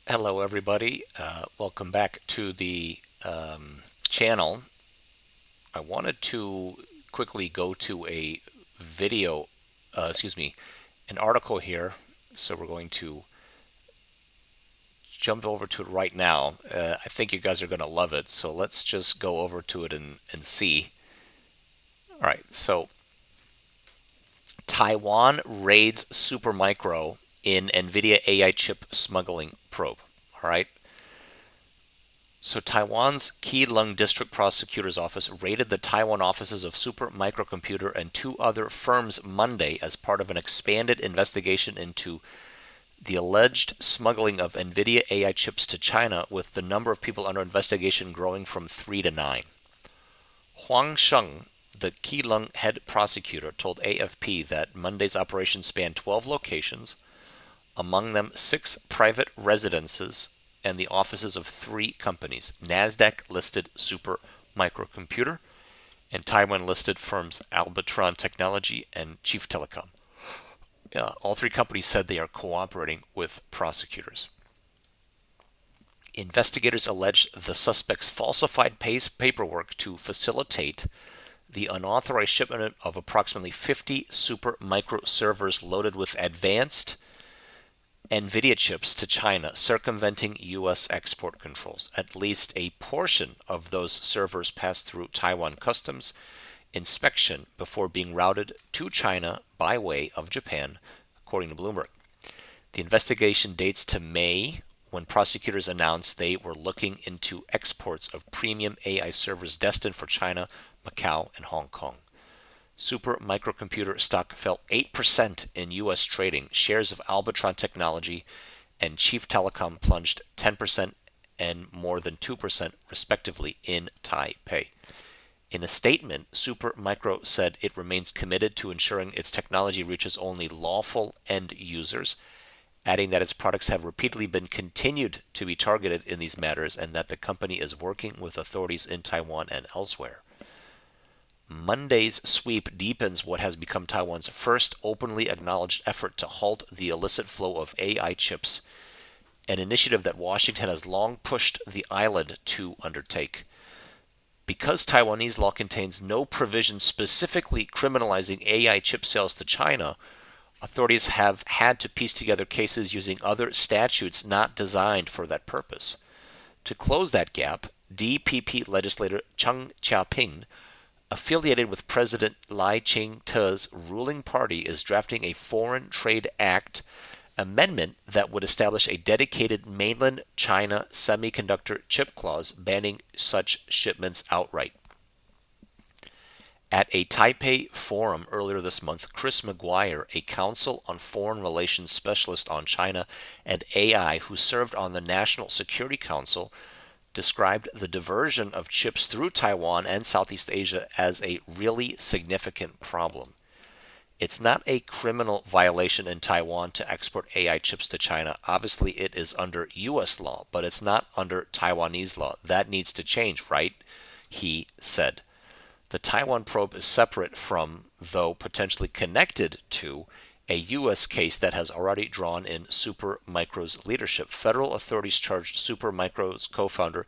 Hello, everybody. Welcome back to the channel. I wanted to quickly go to a video, an article here. So we're going to jump over to it right now. I think you guys are going to love it. So let's just go over to it and see. All right. So Taiwan raids Supermicro in Nvidia AI chip smuggling probe. All right. So Taiwan's Keelung District Prosecutor's Office raided the Taiwan offices of Super Microcomputer and two other firms Monday as part of an expanded investigation into the alleged smuggling of Nvidia AI chips to China, with the number of people under investigation growing from 3 to 9. Huang Sheng, the Keelung head prosecutor, told AFP that Monday's operation spanned 12 locations, among them 6 private residences and the offices of 3 companies: Nasdaq-listed Super Microcomputer and Taiwan-listed firms Albatron Technology and Chief Telecom. All 3 companies said they are cooperating with prosecutors. Investigators allege the suspects falsified paperwork to facilitate the unauthorized shipment of approximately 50 Super Micro servers loaded with advanced Nvidia chips to China, circumventing U.S. export controls. At least a portion of those servers passed through Taiwan customs inspection before being routed to China by way of Japan, according to Bloomberg. The investigation dates to May, when prosecutors announced they were looking into exports of premium AI servers destined for China, Macau, and Hong Kong. Super Microcomputer stock fell 8% in U.S. trading. Shares of Albatron Technology and Chief Telecom plunged 10% and more than 2%, respectively, in Taipei. In a statement, Super Micro said it remains committed to ensuring its technology reaches only lawful end users, adding that its products have repeatedly been continued to be targeted in these matters and that the company is working with authorities in Taiwan and elsewhere. Monday's sweep deepens what has become Taiwan's first openly acknowledged effort to halt the illicit flow of AI chips, an initiative that Washington has long pushed the island to undertake. Because Taiwanese law contains no provision specifically criminalizing AI chip sales to China, authorities have had to piece together cases using other statutes not designed for that purpose. To close that gap, DPP legislator Cheng Chia-ping, affiliated with President Lai Ching-te's ruling party, is drafting a Foreign Trade Act amendment that would establish a dedicated mainland China semiconductor chip clause banning such shipments outright. At a Taipei forum earlier this month, Cris, a Council on Foreign Relations specialist on China and AI who served on the National Security Council, described the diversion of chips through Taiwan and Southeast Asia as a really significant problem. It's not a criminal violation in Taiwan to export AI chips to China. Obviously, it is under U.S. law, but it's not under Taiwanese law. That needs to change, right? He said. The Taiwan probe is separate from, though potentially connected to, a U.S. case that has already drawn in Supermicro's leadership. Federal authorities charged Supermicro's co-founder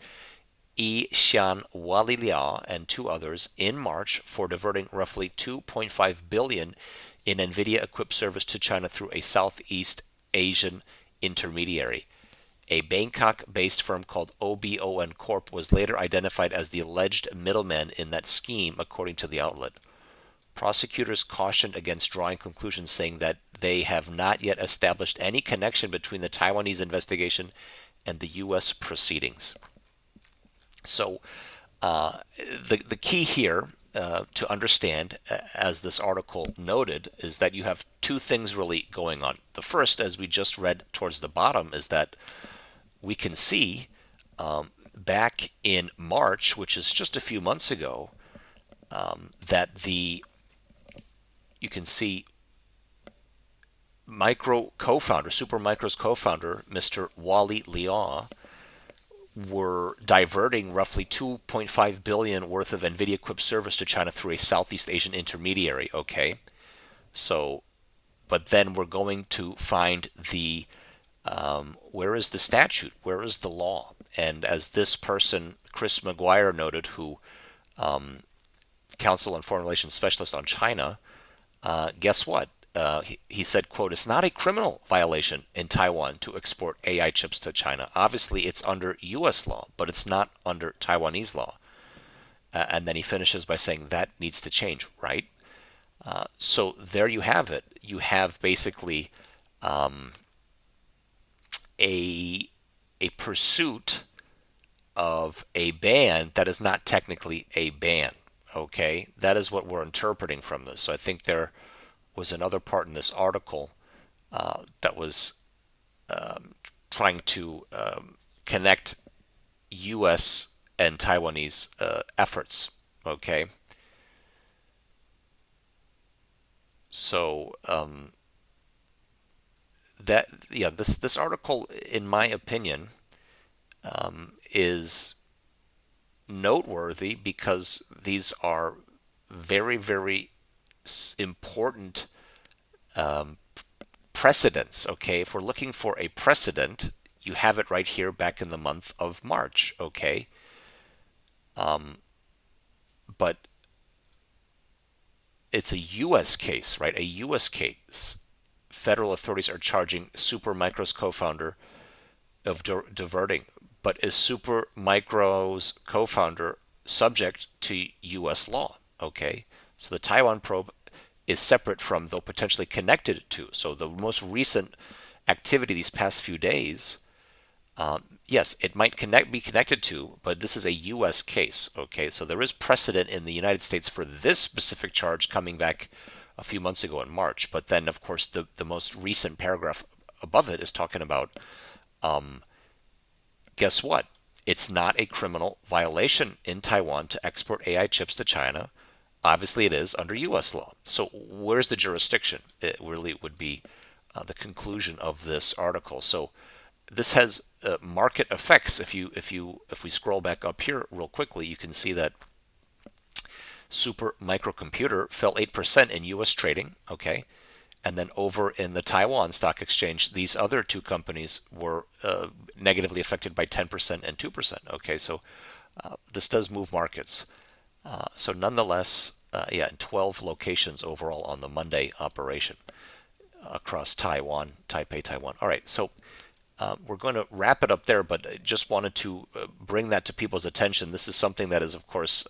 Yi Xian Walilia and 2 others in March for diverting roughly 2.5 billion in Nvidia-equipped service to China through a Southeast Asian intermediary. A Bangkok-based firm called OBON Corp was later identified as the alleged middleman in that scheme, according to the outlet. Prosecutors cautioned against drawing conclusions, saying that they have not yet established any connection between the Taiwanese investigation and the U.S. proceedings. So, the key here to understand, as this article noted, is that you have 2 things really going on. The first, as we just read towards the bottom, is that we can see back in March, which is just a few months ago, that you can see Micro co-founder, Supermicro's co-founder, Mr. Wally Liaw, were diverting roughly 2.5 billion worth of Nvidia equipped service to China through a Southeast Asian intermediary. Okay, so but then we're going to find the Where is the statute? Where is the law? And as this person, Chris McGuire, noted, who counsel and foreign relations specialist on China, guess what? He said, quote, it's not a criminal violation in Taiwan to export AI chips to China. Obviously, it's under U.S. law, but it's not under Taiwanese law. And then he finishes by saying that needs to change, right? So there you have it. You have basically a pursuit of a ban that is not technically a ban. Okay, that is what we're interpreting from this. So I think there was another part in this article that was trying to connect U.S. and Taiwanese efforts. Okay, so that yeah, this article, in my opinion, is noteworthy because these are very, very important precedents. Okay, if we're looking for a precedent, you have it right here back in the month of March. Okay, but it's a U.S. case, right? A U.S. case. Federal authorities are charging Supermicro's co-founder of diverting, but is Supermicro's co-founder subject to U.S. law? Okay, so the Taiwan probe is separate from, though potentially connected to. So the most recent activity these past few days, yes, it might be connected to, but this is a U.S. case. Okay, so there is precedent in the United States for this specific charge coming back a few months ago in March. But then, of course, the most recent paragraph above it is talking about, guess what? It's not a criminal violation in Taiwan to export AI chips to China. Obviously, it is under U.S. law. So where's the jurisdiction? It really would be the conclusion of this article. So this has market effects. If we scroll back up here real quickly, you can see that Super Microcomputer fell 8% in U.S. trading. Okay, and then over in the Taiwan Stock Exchange, these other two companies were negatively affected by 10% and 2%. Okay, so this does move markets. So nonetheless, yeah, in 12 locations overall on the Monday operation across Taiwan, Taipei, Taiwan. All right, so we're going to wrap it up there, but I just wanted to bring that to people's attention. This is something that is, of course,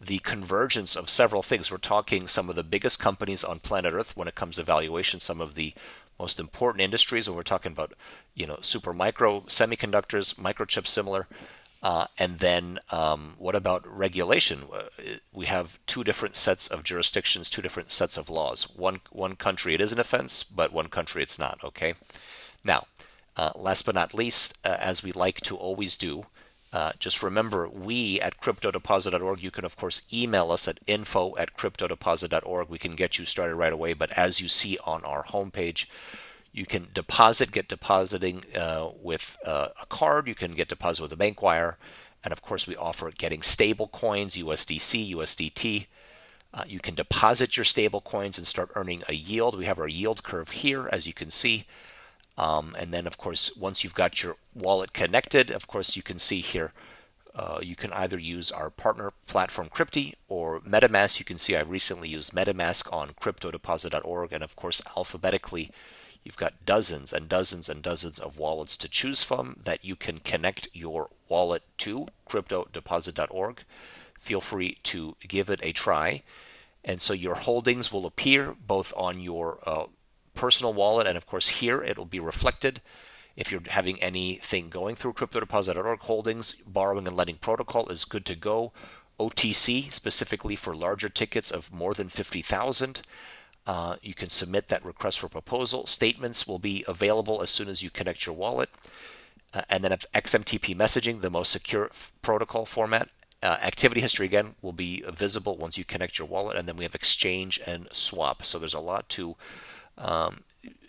the convergence of several things. We're talking some of the biggest companies on planet Earth when it comes to valuation, some of the most important industries when we're talking about, super micro semiconductors, microchips similar. And then what about regulation? We have two different sets of jurisdictions, two different sets of laws. One country it is an offense, but one country it's not. Okay. Now, last but not least, as we like to always do, just remember, we at cryptodeposit.org, you can, of course, email us at info@cryptodeposit.org. We can get you started right away. But as you see on our homepage, you can get depositing with a card. You can get deposit with a bank wire. And, of course, we offer getting stable coins, USDC, USDT. You can deposit your stable coins and start earning a yield. We have our yield curve here, as you can see. And then, of course, once you've got your wallet connected, of course, you can see here, you can either use our partner platform Crypti or MetaMask. You can see I recently used MetaMask on cryptodeposit.org. And, of course, alphabetically, you've got dozens and dozens and dozens of wallets to choose from that you can connect your wallet to, cryptodeposit.org. Feel free to give it a try. And so your holdings will appear both on your personal wallet, and of course here it'll be reflected. If you're having anything going through cryptodeposit.org holdings, borrowing and lending protocol is good to go. OTC, specifically for larger tickets of more than 50,000, you can submit that request for proposal. Statements will be available as soon as you connect your wallet. And then XMTP messaging, the most secure protocol format. Activity history, again, will be visible once you connect your wallet. And then we have exchange and swap. So there's a lot to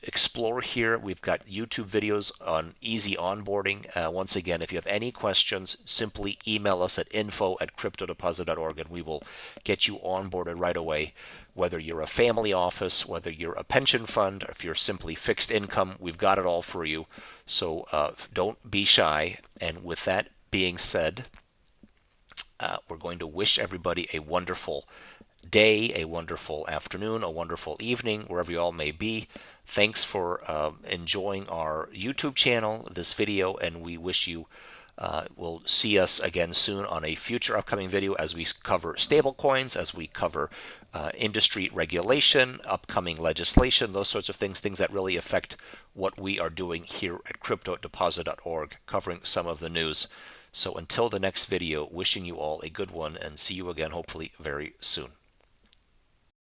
explore explore here. We've got YouTube videos on easy onboarding. Once again, if you have any questions, simply email us at info@cryptodeposit.org and we will get you onboarded right away. Whether you're a family office, whether you're a pension fund, or if you're simply fixed income, we've got it all for you. So don't be shy. And with that being said, we're going to wish everybody a wonderful day, a wonderful afternoon, a wonderful evening, wherever you all may be. Thanks for enjoying our YouTube channel, this video, and we wish you will see us again soon on a future upcoming video as we cover stablecoins, as we cover industry regulation, upcoming legislation, those sorts of things that really affect what we are doing here at cryptodeposit.org, covering some of the news. So until the next video, wishing you all a good one and see you again hopefully very soon.